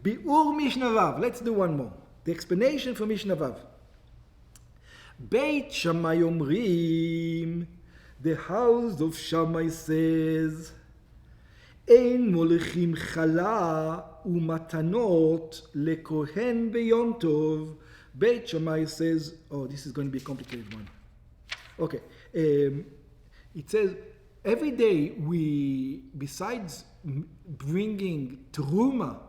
Bi'ur Mishnah Vav. Let's do one more. The explanation for Mishnah Vav. Beit Shammai Omrim. The house of Shammai says, Ein molechim chala umatanot lekohen beyom tov. Beit Shammai says, oh, this is going to be a complicated one. Okay. It says, every day we, besides bringing teruma,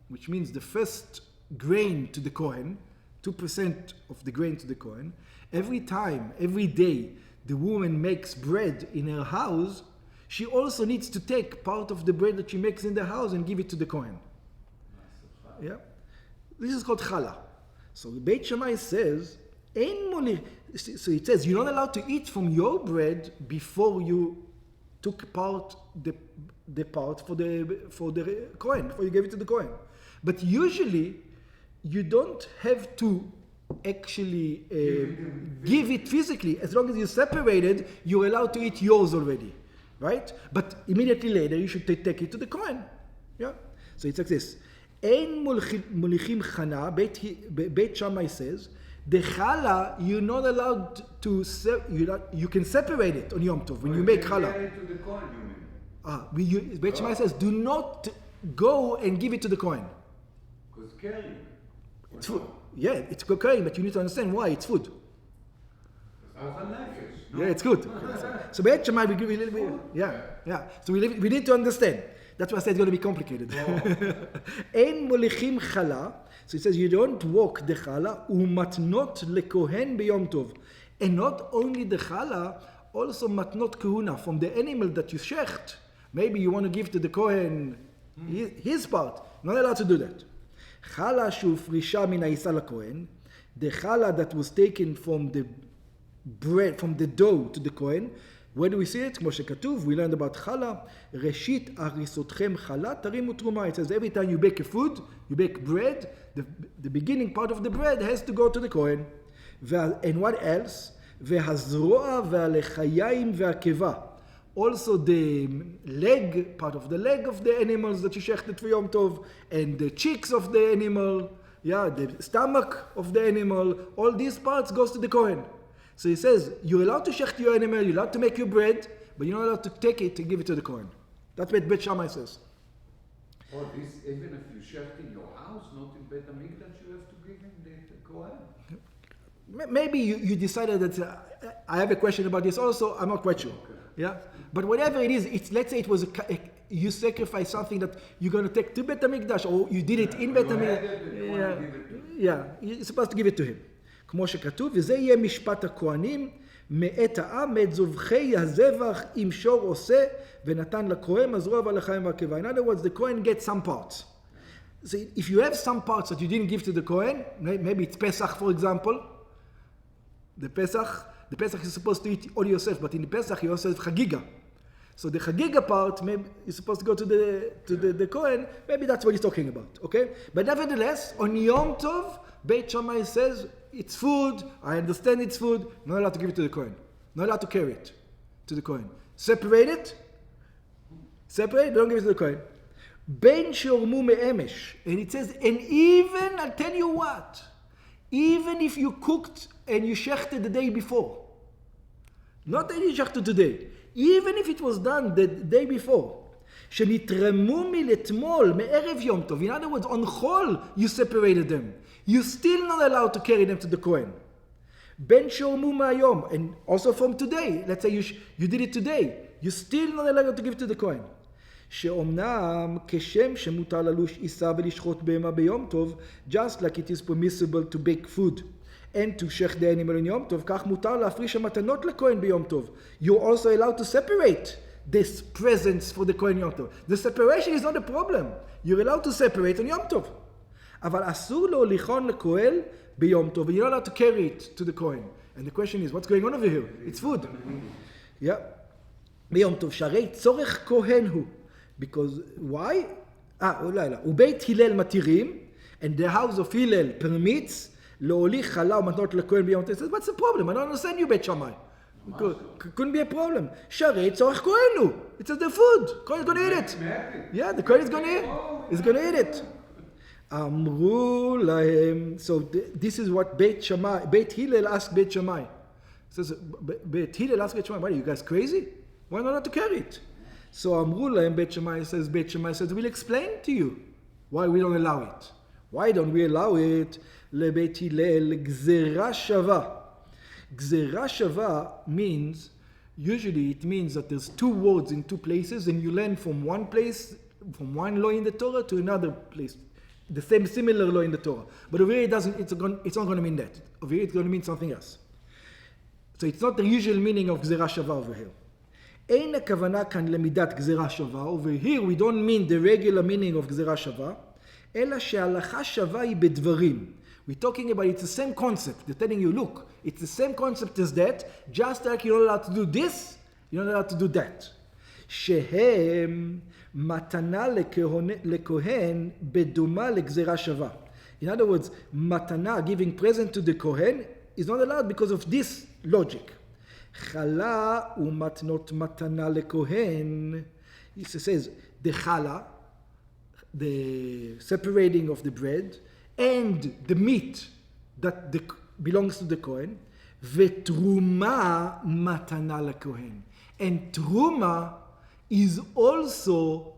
which means the first grain to the Kohen, 2% of the grain to the Kohen, every day, the woman makes bread in her house, she also needs to take part of the bread that she makes in the house and give it to the Kohen. Yeah? This is called challah. So Beit Shammai says, so it says, you're not allowed to eat from your bread before you took part the part for the Kohen, before you gave it to the Kohen. But usually, you don't have to actually give it physically. As long as you separated, you're allowed to eat yours already, right? But immediately later, you should take it to the Kohen. Yeah. So it's like this. Ein molichim chana. Beit Shammai says the challah you're not allowed to. You can separate it on Yom Tov when you make challah. Beit Shammai says do not go and give it to the Kohen. Because carrying. It's food. Yeah, it's carrying, but you need to understand why it's food. Yeah, it's good. So Beit Shammai, we give a little bit. Yeah. So we need to understand. That's why I said it's going to be complicated. Ein molichim chala. So it says you don't walk the chala umatnot lekohen beyom tov, and not only the chala, also matnot kahuna from the animal that you shecht. Maybe you want to give to the Kohen his part. Not allowed to do that. Chala shufrisha min ha'isa laKohen, the chala that was taken from the bread, from the dough to the Kohen. Where do we see it? כמו שכתוב, we learned about chala. ראשית הריסותכם chala תרימו תרומה. It says every time you bake a food, you bake bread, the beginning part of the bread has to go to the Kohen. And what else? והזרוע והלחיים והקיבה. Also the leg, part of the leg of the animals that you shechted for Yom Tov, and the cheeks of the animal, the stomach of the animal, all these parts goes to the Kohen. So he says, you're allowed to shecht your animal, you're allowed to make your bread, but you're not allowed to take it and give it to the Kohen. That's what Beit Shammai says. Oh, this, even if you shecht in your house, not in Beit HaMikdash, you have to give him the Kohen? Maybe you decided that, I have a question about this also, I'm not quite sure. Okay. Yeah? But whatever it is, let's say it was you sacrifice something that you're going to take to Beit HaMikdash, or you did it in Beit HaMikdash. You're supposed to give it to him. כמו שכתוב, וזה יהיה משפט הכהנים, מאת העם, מאת זובחי הזבח, עם שור עושה, ונתן לכהן, הזרוע והלחיים והקיבה. In other words, the Kohen gets some parts. So if you have some parts that you didn't give to the Kohen, maybe it's Pesach, for example. The Pesach you're supposed to eat all yourself, but in the Pesach you also have Chagiga. So the Chagiga part, maybe is supposed to go to the Kohen. Maybe that's what he's talking about, okay? But nevertheless, on Yom Tov, Beit Shammai says, it's food, I understand it's food, not allowed to give it to the Kohen. Not allowed to carry it to the Kohen. Separate it, don't give it to the Kohen. Ben shormu me'emesh. And it says, and even, I'll tell you what, even if you cooked and you shechted the day before, not that you shechted today, even if it was done the day before, שנתרמו מלאתמול, מערב יום טוב. In other words, on chol, you separated them. You're still not allowed to carry them to the Kohen. Ben shormu מהיום, and also from today. Let's say you did it today. You're still not allowed to give it to the Kohen. שאומנם כשם שמותר ללוש עיסה ולשחוט בהמה ביום טוב, just like it is permissible to bake food and to shech the animal in יום טוב, כך מותר להפריש המתנות לכהן ביום טוב. You're also allowed to separate this presents for the Kohen Yom Tov. The separation is not a problem. You're allowed to separate on Yom Tov. אבל אסור לו ליכון לכהן ביום טוב. You're not allowed to carry it to the Kohen. And the question is, what's going on over here? It's food. Yeah. ביום טוב, שהרי צורך כהן הוא. Because, why? ובית הלל מתירים, and the house of Hillel permits, להוליך חלה ומתנות לכהן ביום טוב. What's the problem? I don't understand you, בית שמאי. Couldn't be a problem. Sharei tzorech kohenu. It's the food. Kohen is going to eat it. Yeah, the Kohen is going to eat it. Amru lahem. So this is what Beit Hillel asked Beit Shammai. Says Beit Hillel asked Beit Shammai, "What are you guys crazy? Why not allowed to carry it?" So Amru lahem, Beit Shammai says, "We'll explain to you why we don't allow it. Why don't we allow it?" LeBeit Hillel gzera shava. Gzera shava means, usually it means that there's two words in two places, and you learn from one place, from one law in the Torah to another place. The same similar law in the Torah. But over here it's not going to mean that. Over here it's going to mean something else. So it's not the usual meaning of gzera shava over here. Ein הכוונה כאן למידת גזירה שווה. Over here we don't mean the regular meaning of גזירה שווה, אלא שההלכה שווה היא בדברים. We're talking about it's the same concept. They're telling you, look, it's the same concept as that, just like you're not allowed to do this, you're not allowed to do that. שהם מתנה לכהן בדומה לגזירה שווה. In other words, matana, giving present to the Kohen, is not allowed because of this logic. Chala umatnot matana lekohen. It says the chala, the separating of the bread, and the meat that belongs to the Kohen. Vetruma matana lekohen. And truma is also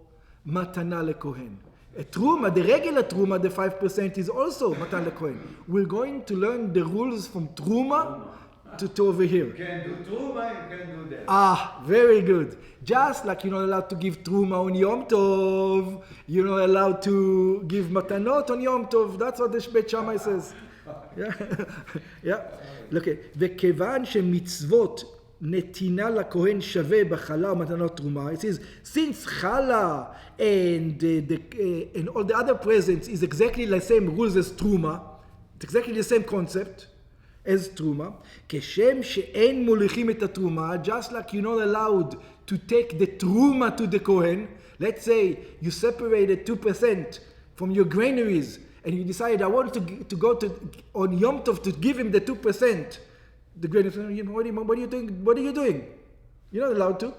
matana lekohen. A truma, the regular truma, the 5%, is also matana lekohen. We're going to learn the rules from truma to over here. You can do truma, you can do that. Ah, very good. Just like you're not allowed to give truma on Yom tov, you're not allowed to give matanot on Yom tov. That's what the Beit Shammai says. Yeah, yeah. Look, וכיוון שמצוות נתינה לכהן שווה בחלה ומתנות תרומה. It says, since chala and all the other presents is exactly the same rules as truma, it's exactly the same concept as truma, כשם שאין מוליכים את התרומה, just like you're not allowed to take the truma to the Kohen. Let's say you separated 2% from your granaries and you decide, I want to go on Yom Tov to give him the 2%. The granaries, what are you doing? What are you doing? You're not allowed to.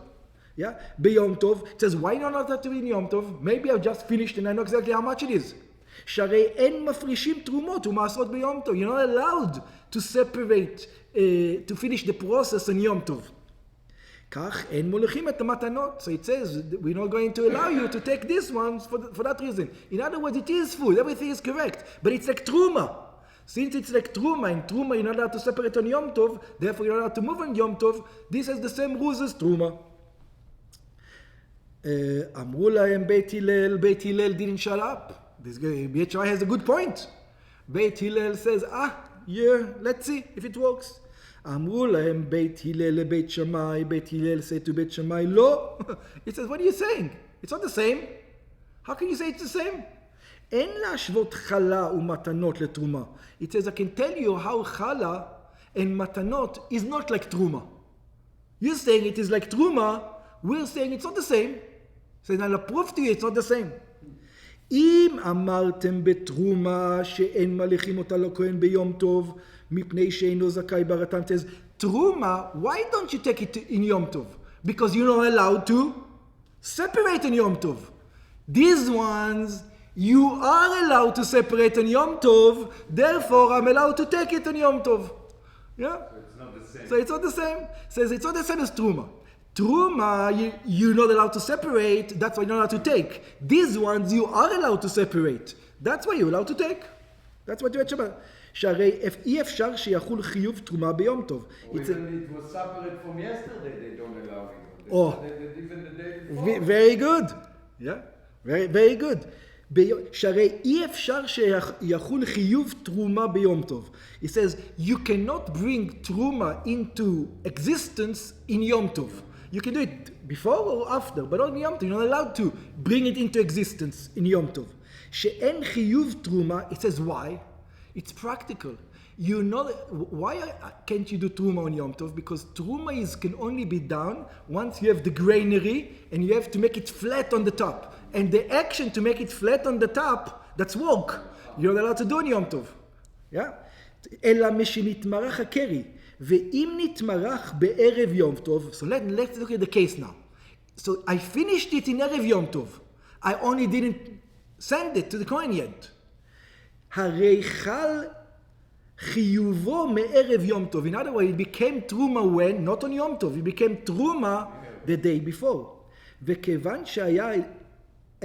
Yeah? B'Yom Tov. It says, why not allowed to be in Yom Tov? Maybe I've just finished and I know exactly how much it is. שהרי אין מפרישים תרומות ומעשרות ביום טוב. You're not allowed to separate, to finish the process on Yom Tov. כך אין מוליכים את המתנות. So it says, we're not going to allow you to take these ones for that reason. In other words, it is food. Everything is correct. But it's like truma. Since it's like truma, and truma you're not allowed to separate on Yom Tov, therefore you're not allowed to move on Yom Tov, this has the same rules as truma. אמרו להם בית הלל didn't shut up. This guy, Beit Shammai has a good point. Beit Hillel says, yeah, let's see if it works. אמרו להם בית הלל לבית שמאי, בית הלל said to בית שמאי, לא. He says, what are you saying? It's not the same. How can you say it's the same? אין להשוות חלה ומתנות לתרומה. It says, I can tell you how chala and matanot is not like truma. You're saying it is like truma, we're saying it's not the same. So I'll prove to you it's not the same. אם אמרתם בתרומה שאין מליכים אותה לכהן ביום טוב מפני שאינו זכאי ברתם, says truma, why don't you take it in Yom Tov? Because you're not allowed to separate in Yom Tov. These ones you are allowed to separate on Yom Tov, therefore I'm allowed to take it on Yom Tov. Yeah? So it's not the same. So it's not the same. Says it's not the same as truma. Truma, you're not allowed to separate, that's why you're not allowed to take. These ones you are allowed to separate. That's why you're allowed to take. That's what you're about. שהרי אי אפשר שיחול חיוב תרומה ביום טוב. Even it was separate from yesterday, they don't allow it. Oh. Even the day before. Very good. Yeah, very, very good. שהרי אי אפשר שיחול חיוב תרומה ביום טוב. He says, you cannot bring truma into existence in Yom Tov. You can do it before or after, but on Yom Tov, you're not allowed to bring it into existence in Yom Tov. שאין חיוב תרומה, it says why? It's practical. You know, why can't you do truma on Yom Tov? Because truma can only be done once you have the granary and you have to make it flat on the top. And the action to make it flat on the top, that's work. You're not allowed to do on Yom Tov. Yeah? אלא משנתמרח הקרי, ואם נתמרח בערב יום טוב, so let's look at the case now. So I finished it in ערב יום טוב. I only didn't send it to the Kohen yet. הרי חל חיובו מערב יום טוב. In other words, it became truma when, not on יום טוב, it became truma the day before. וכיוון שהיה,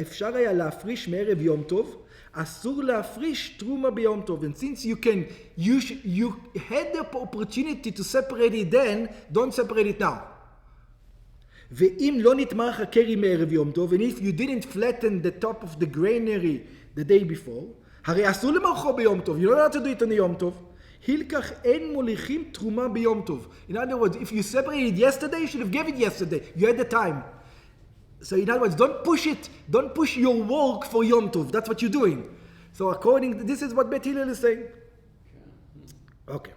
אפשר היה להפריש מערב יום טוב, אסור להפריש תרומה ביום טוב. And since you had the opportunity to separate it then, don't separate it now. ואם לא נתמרח הקרי מערב יום טוב, and if you didn't flatten the top of the granary the day before, הרי אסור למרחו ביום טוב. You don't have to do it on יום טוב. הילקח אין מוליכים תרומה ביום טוב. In other words, if you separated yesterday, you should have given it yesterday. You had the time. So in other words, don't push your work for Yom Tov. That's what you're doing. So this is what Bet Hillel is saying. Okay.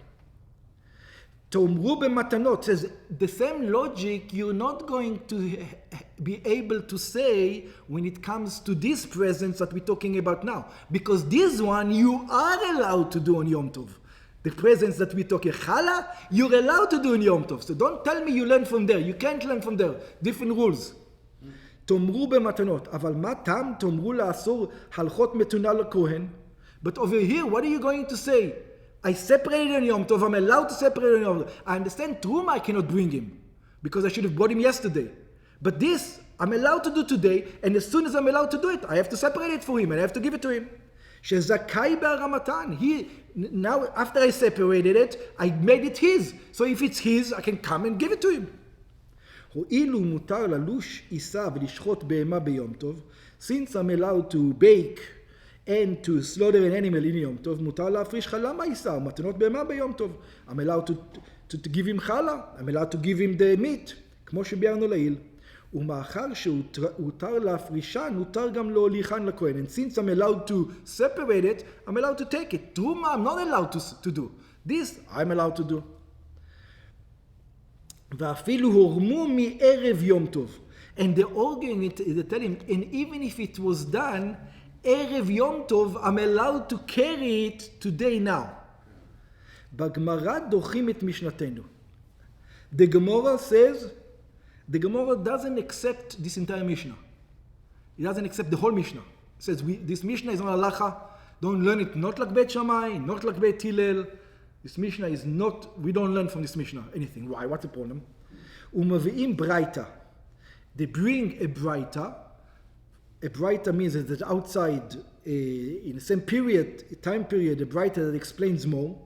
Tomru b'matanot says, the same logic you're not going to be able to say when it comes to these presents that we're talking about now. Because this one you are allowed to do on Yom Tov. The presents that we're talking, challah, you're allowed to do on Yom Tov. So don't tell me you learn from there. You can't learn from there. Different rules. תאמרו במתנות, אבל מה טעם תאמרו לאסור הלכות מתונה לכהן? But over here, what are you going to say? I separated on Yom Tov, I'm allowed to separate on Yom Tov. I understand Truma I cannot bring him, because I should have brought him yesterday. But this, I'm allowed to do today, and as soon as I'm allowed to do it, I have to separate it for him, and I have to give it to him. שזכאי בהרמתן. Now, after I separated it, I made it his. So if it's his, I can come and give it to him. הואילו מותר ללוש עיסה ולשחוט בהמה ביום טוב, since I'm allowed to bake and to slaughter an animal in יום טוב, מותר להפריש חלה מהעיסה ומתנות בהמה ביום טוב. I'm allowed to give him חלה, I'm allowed to give him the meat, כמו שביארנו לעיל. ומאחר שהותר להפרישן, הותר גם להוליכן לכהן. And since I'm allowed to separate it, I'm allowed to take it. תרומה I'm not allowed to do. This I'm allowed to do. ואפילו הורמו מערב יום טוב. And the argument is telling him, and even if it was done, ערב יום טוב, I'm allowed to carry it today now. בגמרא דוחים את משנתנו. The Gemara says, the Gemara doesn't accept this entire Mishnah. It doesn't accept the whole Mishnah. It says, this Mishnah is on halacha. Don't learn it not like Beit Shammai, not like Beit Hillel. This Mishnah is not, we don't learn from this Mishnah anything. Why? What's the problem? Umavi'im braita. They bring a braita. A braita means that outside, in the same period, time period, a braita that explains more.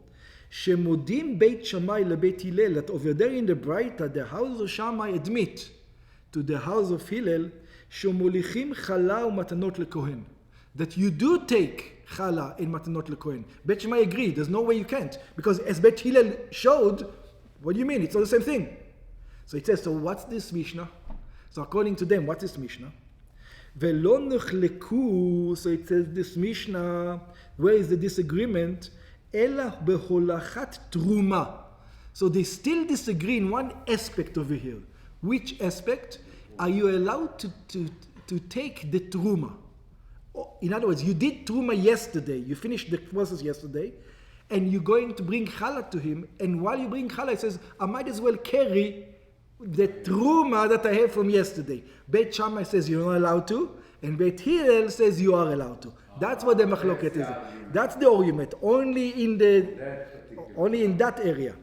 Shemodim Beit Shammai leBeit Hillel. That over there in the braita, the house of Shammai admit to the house of Hillel, shemolichim chala umatanot lekohen. That you do take chala in matanot lekohen. Beit Shammai agreed. There's no way you can't, because as Beit Hillel showed, what do you mean? It's all the same thing. So it says, so what's this Mishnah? So according to them, what's this Mishnah? Velo nechleku. So it says this Mishnah. Where is the disagreement? Ela beholachat truma. So they still disagree in one aspect over here. Which aspect? Are you allowed to take the truma? In other words, you did truma yesterday. You finished the process yesterday, and you're going to bring challah to him. And while you bring challah, it says, I might as well carry the truma that I have from yesterday. Beit Shammai says you're not allowed to, and Beit Hillel says you are allowed to. That's what the machloket is. That's the argument. Only in that area.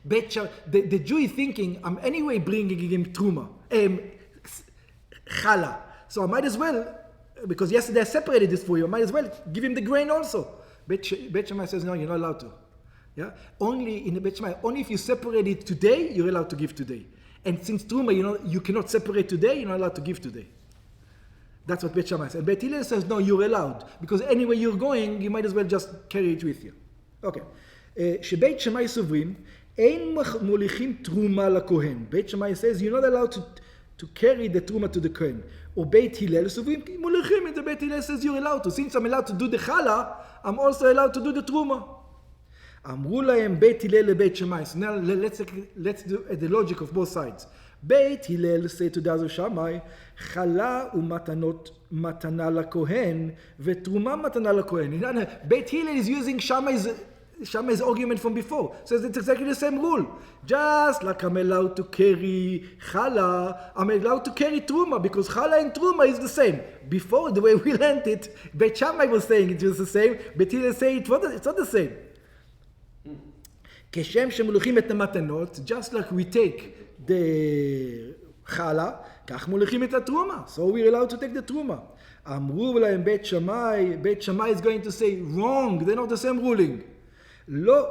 The Jew is thinking, I'm anyway bringing him truma, challah. So I might as well, because yesterday I separated this for you, I might as well give him the grain also. Beit Shammai says, no, you're not allowed to. Yeah? Only in the Beit Shammai, only if you separate it today, you're allowed to give today. And since truma, you cannot separate today, you're not allowed to give today. That's what Beit Shammai says. And Beit Hillel says, no, you're allowed. Because anyway you're going, you might as well just carry it with you. Okay. שבית שמאי סוברים, אין מוליכים תרומה לכהן. בית שמאי says, you're not allowed to carry the truma to the Kohen. Or Beit Hillel סוברים, מוליכים it. Beit Hillel says, you're allowed to. Since I'm allowed to do the challah, I'm also allowed to do the truma. אמרו להם בית הלל לבית שמאי. So now let's do the logic of both sides. בית הלל say to the other שמאי, חלה ומתנות מתנה לכהן, ותרומה מתנה לכהן. בית הלל is using Shammai's Shama is argument from before. Says it's exactly the same rule. Just like I'm allowed to carry challah, I'm allowed to carry truma, because challah and truma is the same. Before, the way we learned it, Beit Shammai was saying it was the same, Beit Hillel say it's not the same. כשם שמוליכים את המתנות, just like we take the challah, כך מוליכים את התרומה. So we're allowed to take the truma. אמרו להם בית שמאי is going to say, wrong, they're not the same ruling. לא,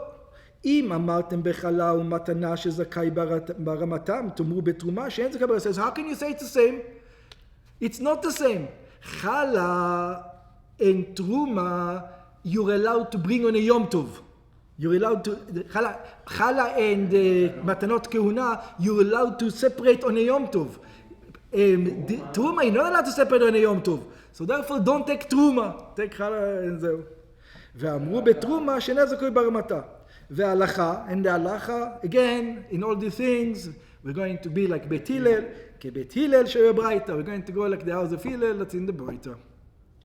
אם אמרתם בחלה ומתנה שזכאי ברמתם, תאמרו בתרומה שאין זכאי ברמתם. So how can you say it's the same? It's not the same. Chala and truma, you're allowed to bring on a Yom tov. You're allowed to, chala and matanot kehuna, you're allowed to separate on a Yom tov. Truma, you're not allowed to separate on a Yom tov. So therefore, don't take truma. Take chala and zeu. ואמרו בתרומה שאינה זכאי ברמתה. וההלכה, and the halacha, again, in all these things, we're going to be like Beit Hillel, כבית הלל שבברייתא. We're going to go like the house of Hillel that's in the Breita.